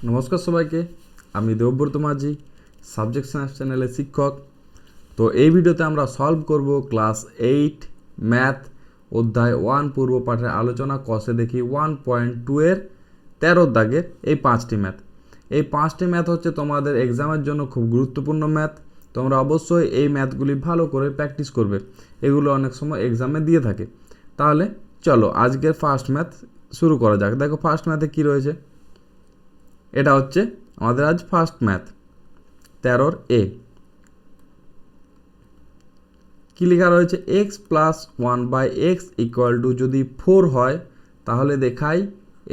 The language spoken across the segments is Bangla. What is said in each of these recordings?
নমস্কার সবাইকে, আমি দেবব্রত মাঝি, সাবজেক্ট সায়েন্স চ্যানেলের শিক্ষক। তো এই ভিডিওতে আমরা সলভ করব ক্লাস 8 ম্যাথ অধ্যায় 1 পূর্ব পাঠের আলোচনা কষে দেখি 1.2 এর 13 দাগের এই 5টি ম্যাথ। এই 5টি ম্যাথ হচ্ছে তোমাদের এক্সামের জন্য খুব গুরুত্বপূর্ণ ম্যাথ। তোমরা অবশ্যই এই ম্যাথগুলি ভালো করে প্র্যাকটিস করবে, এগুলো অনেক সময় এক্সামে দিয়ে থাকে। তাহলে চলো আজকের ফার্স্ট ম্যাথ শুরু করা যাক। দেখো ফার্স্ট ম্যাথে কী রয়েছে, এটা হচ্ছে আমাদের আজ ফার্স্ট ম্যাথ 13 এ। কী লেখা রয়েছে, x plus 1/x equal to যদি 4 হয় তাহলে দেখাই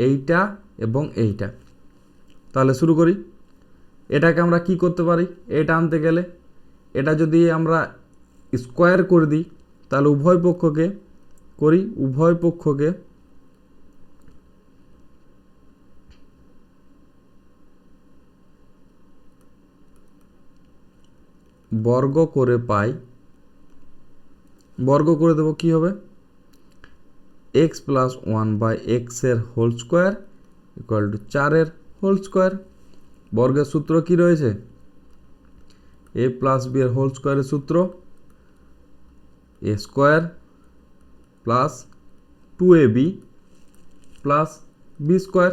এইটা এবং এইটা। তাহলে শুরু করি। এটাকে আমরা কি করতে পারি, এটা আনতে গেলে এটা যদি আমরা স্কোয়ার করে দিই তাহলে উভয় পক্ষকে বর্গ করে পাই। বর্গ করে দেবো, কি হবে, এক্স প্লাস 1/x এর হোল স্কোয়ার ইকুয়াল টু 4 এর হোল স্কোয়ার। বর্গের সূত্র কি রয়েছে, এ প্লাস বি এর হোল স্কোয়ারের সূত্র A square plus 2ab plus B square.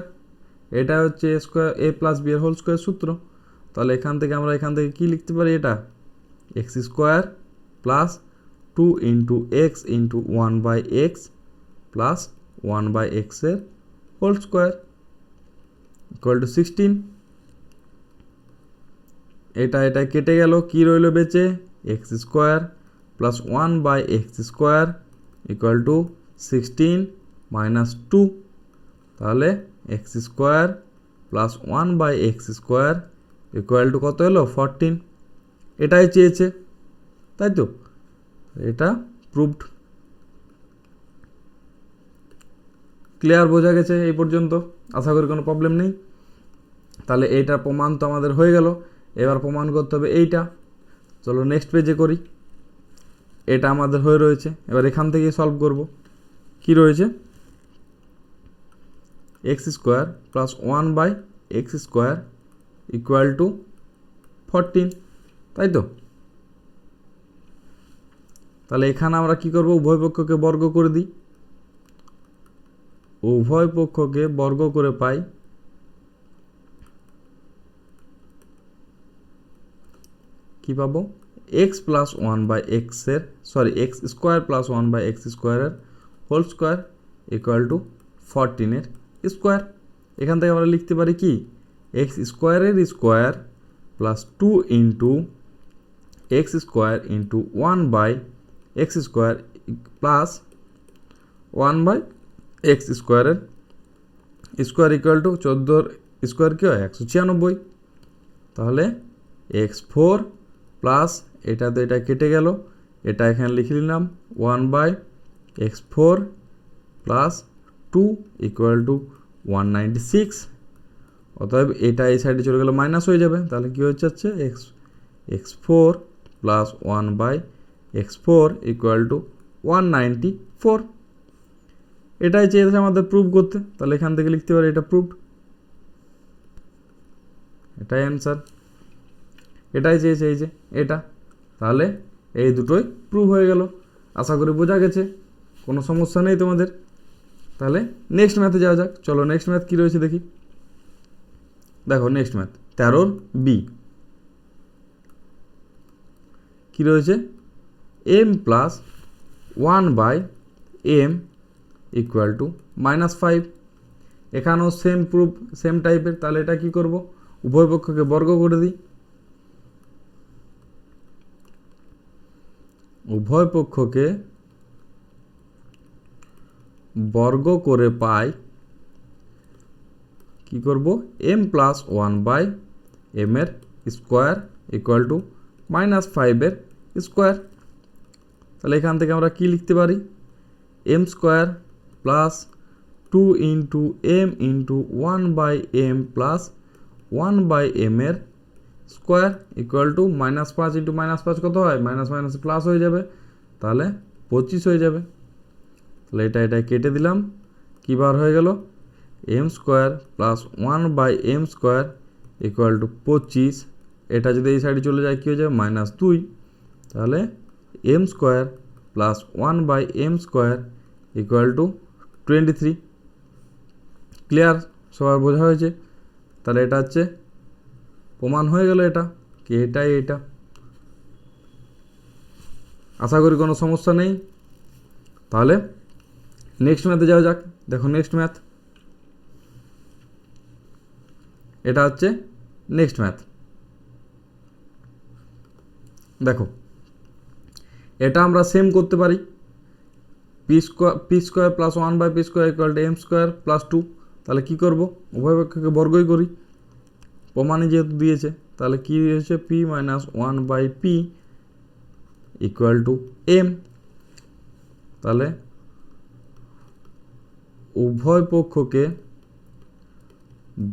এটা হচ্ছে A square A plus B এর হোল স্কোয়ার সূত্র। তাহলে এখান থেকে আমরা কি লিখতে পারি, এটা X square plus 2 into X into 1/x plus 1/x এর হোল স্কোয়ার ইকুয়াল টু 16। এটা কেটে গেল, কি রইল বেঁচে, x square plus 1/x square equal two 16 minus 2। তাহলে x square plus 1/x square equal two কত হলো, 14। এটাই চেয়েছে, তাই তো, এটা প্রুভড। ক্লিয়ার, বোঝা গেছে এই পর্যন্ত? আশা করি কোনো প্রবলেম নেই। তাহলে এইটার প্রমাণ তো আমাদের হয়ে গেল, এবার প্রমাণ করতে হবে এইটা। চলো নেক্সট পেজে করি। এটা আমাদের হয়ে রয়েছে, এবার এখান থেকে সলভ করব। কি রয়েছে, x square plus 1/x square equal two 14, তাই তো। তাহলে এখানে আমরা কি করব, উভয় পক্ষকে বর্গ করে দিই। উভয় পক্ষকে বর্গ করে পাই কি পাবো, এক্স প্লাস 1/x এর এক্স স্কোয়ার প্লাস 1/x স্কোয়ারের হোল স্কোয়ার ইকুয়াল টু 14 এর স্কোয়ার। এখান থেকে আমরা লিখতে পারি কি, এক্স স্কোয়ারের square plus 2 into x square into 1/x square plus 1/x স্কোয়ারের স্কোয়ার ইকুয়াল টু 14 স্কোয়ার কি হয়, 196। তাহলে x4 প্লাস এটা তো এটা কেটে গেল, এটা এখানে লিখে নিলাম 1/x4 প্লাস 2 ইকুয়াল টু 196। অতএব এটা এই সাইডে চলে গেলে মাইনাস হয়ে যাবে। তাহলে কী হচ্ছে x4 plus 1/x4 equal to 194। এটাই চেয়েছে আমাদের প্রুভ করতে, তাহলে এখান থেকে লিখতে পারি এটা প্রুভড। এটাই অ্যান্সার, এটাই চেয়েছে এই যে এটা। তাহলে এই দুটোই প্রুভ হয়ে গেল। আশা করি বোঝা গেছে, কোনো সমস্যা নেই তোমাদের। তাহলে নেক্সট ম্যাথে যাওয়া যাক। চলো নেক্সট ম্যাথ কী রয়েছে দেখি। দেখো নেক্সট ম্যাথ 13 বি কী রয়েছে, M plus 1/m equal to -5। এখানেও সেম প্রুফ, সেম টাইপের। তাহলে এটা কি করব, উভয় পক্ষকে বর্গ করে দিই। উভয় পক্ষকে বর্গ করে পাই কি করব, m প্লাস 1/m এর স্কোয়ার ইকুয়াল টু -5 এর স্কোয়ার। তাহলে এখান থেকে আমরা কি লিখতে পারি, m square plus 2 into m into 1/m plus 1/m এর স্কোয়ার ইকুয়াল টু -5 ইন্টু -5 কত হয়, মাইনাস মাইনাস প্লাস হয়ে যাবে, তাহলে 25 হয়ে যাবে। তাহলে এটা কেটে দিলাম, কী বার হয়ে গেল, M square plus 1/m square equal to 25। এটা যদি এই সাইডে চলে যায় কী হয়ে যাবে -2, তাহলে M square plus 1/m square equal to 23। Clear? সবার বোঝা হয়েছে? তাহলে এটা হচ্ছে প্রমাণ হয়ে গেল এটা কি এটাই এটা। আশা করি কোনো সমস্যা নেই। তাহলে নেক্সট ম্যাথে যাওয়া যাক। দেখো নেক্সট ম্যাথ, এটা হচ্ছে নেক্সট ম্যাথ। দেখো এটা আমরা সেম করতে পারি, P square plus 1/p square equal to M square plus 2। তাহলে কী করবো, উভয় পক্ষকে বর্গই করি, প্রমাণে যেহেতু দিয়েছে। তাহলে কী হয়েছে, p minus 1/p equal to M. তাহলে উভয় পক্ষকে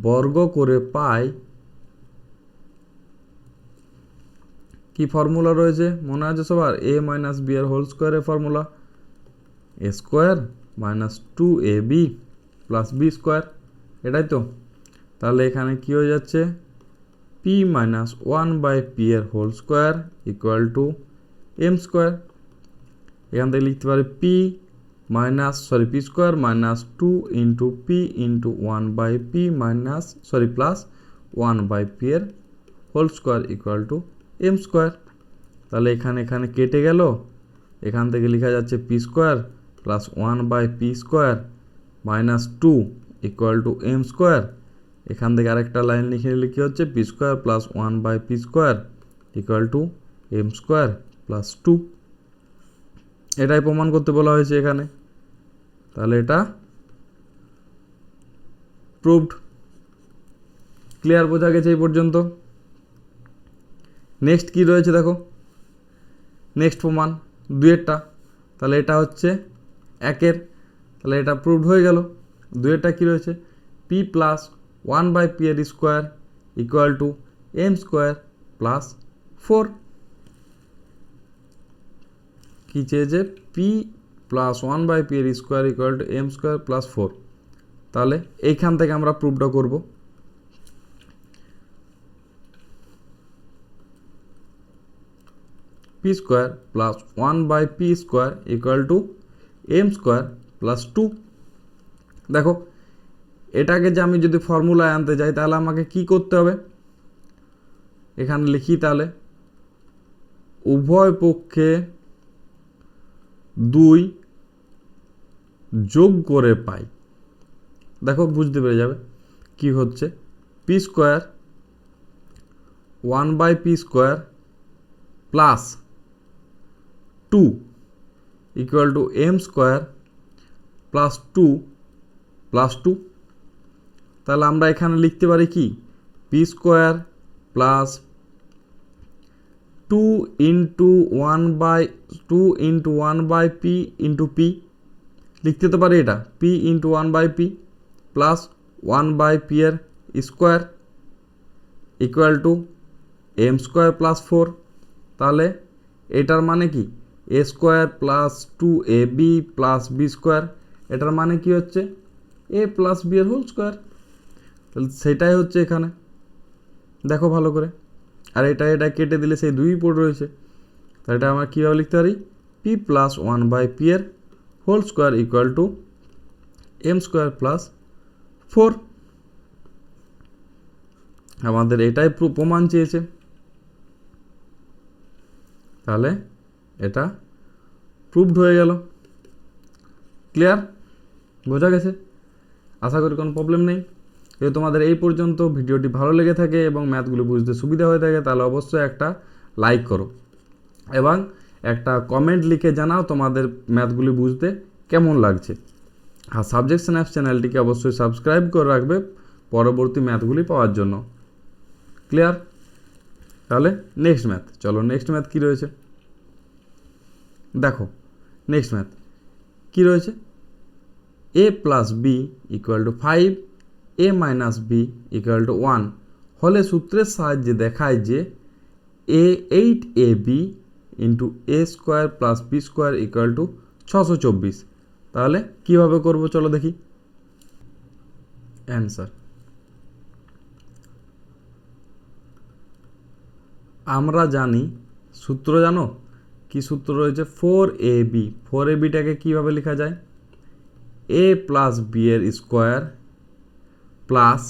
বর্গ করে পাই, কি ফর্মুলা রয়েছে মনে আছে সবার, a মাইনাস বি এর হোল স্কোয়ারের formula, A square minus 2ab plus B square, এটাই তো। তাহলে এখানে কি হয়ে যাচ্ছে, p মাইনাস 1/p এর whole square equal to M square. এখান থেকে লিখতে পারি P square minus 2 into P into 1/p minus plus 1/p এর whole square equal to M square. তাহলে এখানে কেটে গেল, এখান থেকে লেখা যাচ্ছে P square plus 1/p square minus 2 equal to M square. এখান থেকে আরেকটা লাইন লিখে নিলে কী হচ্ছে, P square plus 1/p square equal to M square plus 2। এটাই প্রমাণ করতে বলা হয়েছে এখানে। তাহলে এটা প্রুভড। ক্লিয়ার? বোঝা গেছে এই পর্যন্ত? নেক্সট কি রয়েছে দেখো, নেক্সট প্রমাণ 2-এরটা। তাহলে এটা হচ্ছে 1-এর, তাহলে এটা প্রুভড হয়ে গেল। 2-এরটা কী রয়েছে, p প্লাস 1/p এর square equal to M square plus 4। কী চেয়েছে, p প্লাস 1/p এর square equal to M square plus 4। তাহলে এইখান থেকে আমরা প্রুভটা করব। p square plus 1/p square equal to M square plus 2। দেখো এটাকে যে আমি যদি ফর্মুলায় আনতে যাই তাহলে আমাকে কি করতে হবে, এখানে লিখি, তাহলে উভয় পক্ষে 2 যোগ করে পাই। দেখো বুঝতে পেরে যাবে কি হচ্ছে, P square 1/p square plus 2 equal to M square plus 2 plus 2। তাহলে আমরা এখানে লিখতে পারি কি, P square plus 2 into 1/p into P, লিখতে তো পারি এটা p into 1/p plus 1/p এর square equal to M square plus 4। তাহলে এটার মানে কি, A square plus 2ab plus B square, এটার মানে কি হচ্ছে এ প্লাস বি এর হোল স্কোয়ার। তাহলে সেটাই হচ্ছে এখানে, দেখো ভালো করে। আর এটা কেটে দিলে সেই 2 পড়ে রয়েছে। তাহলে এটা আমরা কীভাবে লিখতে পারি, p প্লাস 1/p এর whole square equal to M square plus 4। আমাদের এটাই প্রমাণ চেয়েছে, তাহলে এটা প্রুভড হয়ে গেল। ক্লিয়ার? বোঝা গেছে? আশা করি কোনো প্রবলেম নেই। যদি তোমাদের এই পর্যন্ত ভিডিওটি ভালো লেগে থাকে এবং ম্যাথগুলো বুঝতে সুবিধা হয়ে থাকে তাহলে অবশ্যই একটা লাইক করো এবং একটা কমেন্ট লিখে জানাও তোমাদের ম্যাথগুলি বুঝতে কেমন লাগছে। আর সাবজেকশন অ্যাপস চ্যানেলটিকে অবশ্যই সাবস্ক্রাইব করে রাখবে পরবর্তী ম্যাথগুলি পাওয়ার জন্য। ক্লিয়ার? তাহলে নেক্সট ম্যাথ, চলো নেক্সট ম্যাথ কী রয়েছে দেখো। নেক্সট ম্যাথ কী রয়েছে, a plus B equal to 5, a minus B equal to 1 হলে সূত্রের সাহায্যে দেখায় যে a8ab into A square plus B square equal to 624। তাহলে কীভাবে করবো চলো দেখি। অ্যান্সার। আমরা জানি সূত্র, জানো কি সূত্র রয়েছে? 4ab। 4abটাকে কীভাবে লেখা যায়? a প্লাস বি এর square plus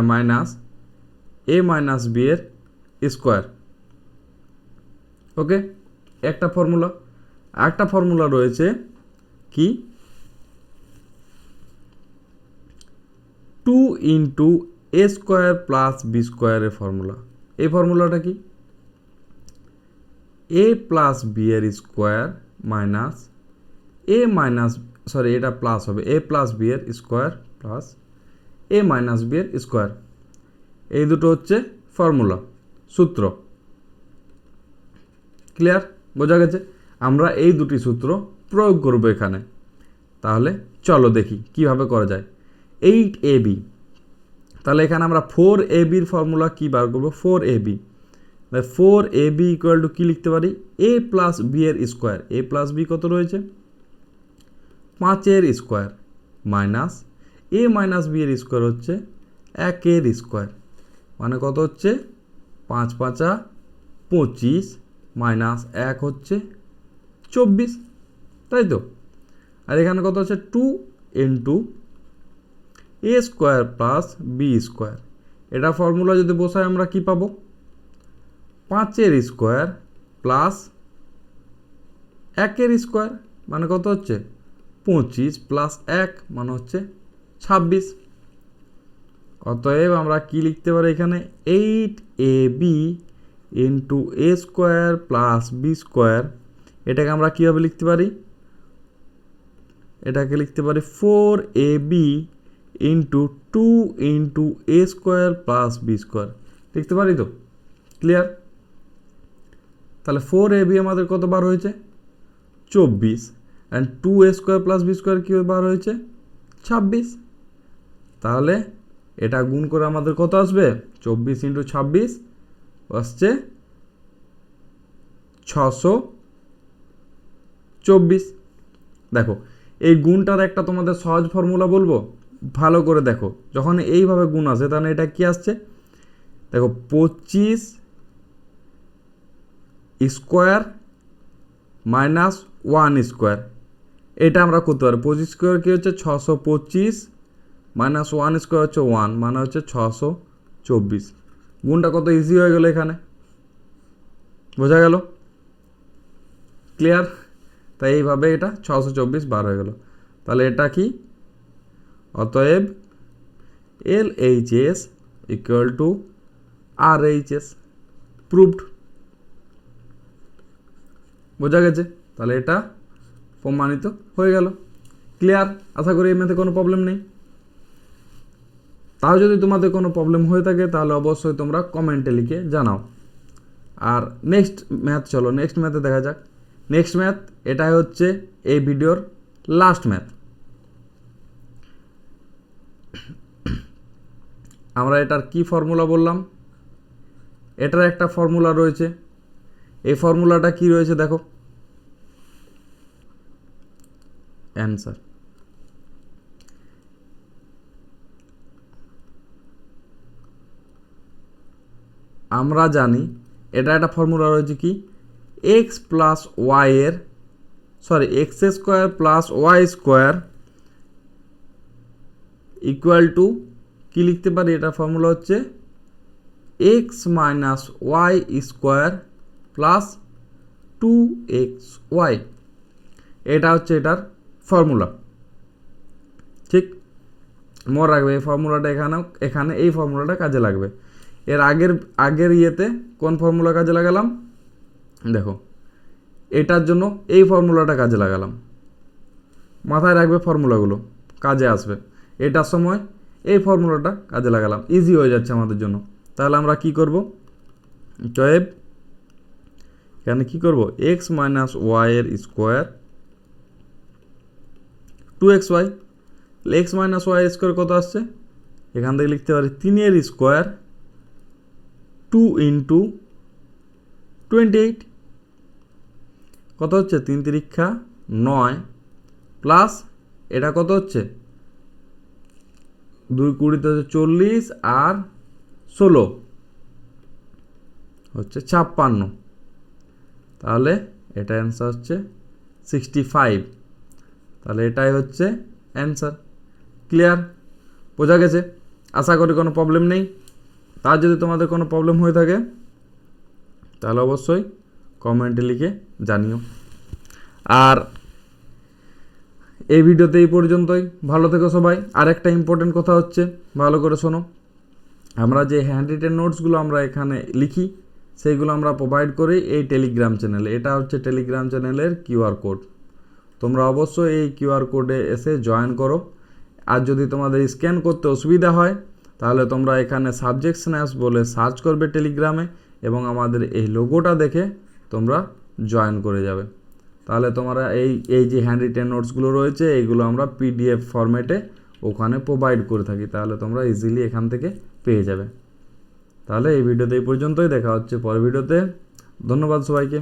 minus a minus B এর স্কোয়ার। ওকে, একটা ফর্মুলা। একটা ফর্মুলা রয়েছে কি? 2 into A square plus B স্কোয়ারের ফর্মুলা। এই ফর্মুলাটা কি? এ প্লাস বি এর স্কোয়ার মাইনাস এটা প্লাস হবে এ প্লাস বি এর square plus A minus B এর স্কোয়ার। এই দুটো হচ্ছে ফর্মুলা, সূত্র। ক্লিয়ার? বোঝা গেছে? আমরা এই দুটি সূত্র প্রয়োগ করব এখানে। তাহলে চলো দেখি কিভাবে করা যায়। 8ab, তাহলে এখানে আমরা 4abর ফর্মুলা কি বার করবো? 4ab 4ab = কী লিখতে পারি? a প্লাস বি এর স্কোয়ার। a প্লাস বি কত রয়েছে? 5 square minus a minus B এর স্কোয়ার হচ্ছে 1 স্কোয়ার, মানে কত হচ্ছে? 5 5 25 মাইনাস 1 হচ্ছে 24, তাই তো? আর এখানে কত হচ্ছে? 2 into A square plus B square. এটা ফর্মুলা যদি বসাই আমরা কি পাবো? 5 স্কোয়ার প্লাস 1 স্কোয়ার, মানে কত হচ্ছে? 25 প্লাস 1 মানে হচ্ছে 26। অতএব আমরা কি লিখতে পারি এখানে? 8ab into A square plus B square. এটাকে আমরা কীভাবে লিখতে পারি? এটাকে লিখতে পারি 4ab into 2 into A square plus B square. লিখতে পারি তো? ক্লিয়ার? তাহলে 4ab আমাদের কত বার হয়েছে? 24, and 2a square plus B square কী বার হয়েছে? 26। তাহলে এটা গুণ করে আমাদের কত আসবে? 24 ইন্টু 26 আসছে 624। দেখো, এই গুণটার একটা তোমাদের সহজ ফর্মুলা বলবো, ভালো করে দেখো। যখন এইভাবে গুণ আসে তাহলে এটা কি আসছে? দেখো, 25 স্কোয়ার মাইনাস 1 স্কোয়ার। এটা আমরা করতে পারি। 25 স্কোয়ার কী হচ্ছে? 625 মাইনাস 1 স্কোয়ার হচ্ছে 1, মানে হচ্ছে 624। গুণটা কত ইজি হয়ে গেল এখানে। বোঝা গেল? ক্লিয়ার? তাই এইভাবে এটা 624 বার হয়ে গেল। তাহলে এটা কি? অতএব LHS = RHS, প্রুভড। বোঝা গেছে? তাহলে এটা প্রমাণিত হয়ে গেল। ক্লিয়ার? আশা করি এই ম্যাথে কোনো প্রবলেম নেই। তাও যদি তোমাদের কোনো প্রবলেম হয়ে থাকে তাহলে অবশ্যই তোমরা কমেন্টে লিখে জানাও। আর নেক্সট ম্যাথ, চলো নেক্সট ম্যাথে দেখা যাক। নেক্সট ম্যাথ, এটাই হচ্ছে এই ভিডিওর লাস্ট ম্যাথ। আমরা এটার কি ফর্মুলা বললাম? এটার একটা ফর্মুলা রয়েছে। এই ফর্মুলাটা কি রয়েছে দেখো, অ্যান্সার। আমরা জানি এটা একটা ফর্মুলা রয়েছে কি? X square plus Y square equal to কী লিখতে পারি? এটা ফর্মুলা হচ্ছে X minus Y square plus 2xy। এটা হচ্ছে এটার ফর্মুলা। ঠিক মনে রাখবে, এই ফর্মুলাটা এখানে এই ফর্মুলাটা কাজে লাগবে। এর আগের ইয়েতে কোন ফর্মুলা কাজে লাগালাম? দেখো, এটার জন্য এই ফর্মুলাটা কাজে লাগালাম। মাথায় রাখবে, ফর্মুলাগুলো কাজে আসবে। এটার সময় এই ফর্মুলাটা কাজে লাগালাম, ইজি হয়ে যাচ্ছে আমাদের জন্য। তাহলে আমরা কি করব? অতএব এখানে কি করব? এক্স মাইনাস ওয়াই এর square 2xy। X minus Y square কত আসছে? এখান থেকে লিখতে পারি 3 স্কোয়ার 2 ইন্টু 28, কত হচ্ছে? 3 3 9 প্লাস এটা কত হচ্ছে? 2 20 হচ্ছে 40 আর 16 হচ্ছে 56, তাহলে এটা অ্যান্সার হচ্ছে 65। তাহলে এটাই হচ্ছে অ্যান্সার। ক্লিয়ার? বোঝা গেছে? আশা করি কোনো প্রবলেম নেই। তার যদি তোমাদের কোনো প্রবলেম হয়ে থাকে তাহলে অবশ্যই কমেন্টে লিখে জানিও। আর এই ভিডিওতে এই পর্যন্তই। ভালো থেকো সবাই। আর একটা ইম্পর্টেন্ট কথা হচ্ছে, ভালো করে শোনো, আমরা যে হ্যান্ড রিটেন নোটসগুলো আমরা এখানে লিখি সেইগুলো আমরা প্রোভাইড করি এই টেলিগ্রাম চ্যানেলে। এটা হচ্ছে টেলিগ্রাম চ্যানেলের কিউআর কোড। তোমরা অবশ্যই এই কিউআর কোডে এসে জয়েন করো। আর যদি তোমাদের স্ক্যান করতে অসুবিধা হয় তাহলে তোমরা এখানে সাবজেক্ট স্ন্যাপস বলে সার্চ করবে টেলিগ্রামে এবং আমাদের এই লোগোটা দেখে তোমরা জয়েন করে যাবে। তাহলে তোমরা এই যে হ্যান্ড রিটেন নোটসগুলো রয়েছে এইগুলো আমরা পিডিএফ ফরম্যাটে ওখানে প্রোভাইড করে থাকি, তাহলে তোমরা ইজিলি এখান থেকে পেয়ে যাবে। তাহলে এই ভিডিওতে এই পর্যন্তই, দেখা হচ্ছে পরের ভিডিওতে। ধন্যবাদ সবাইকে।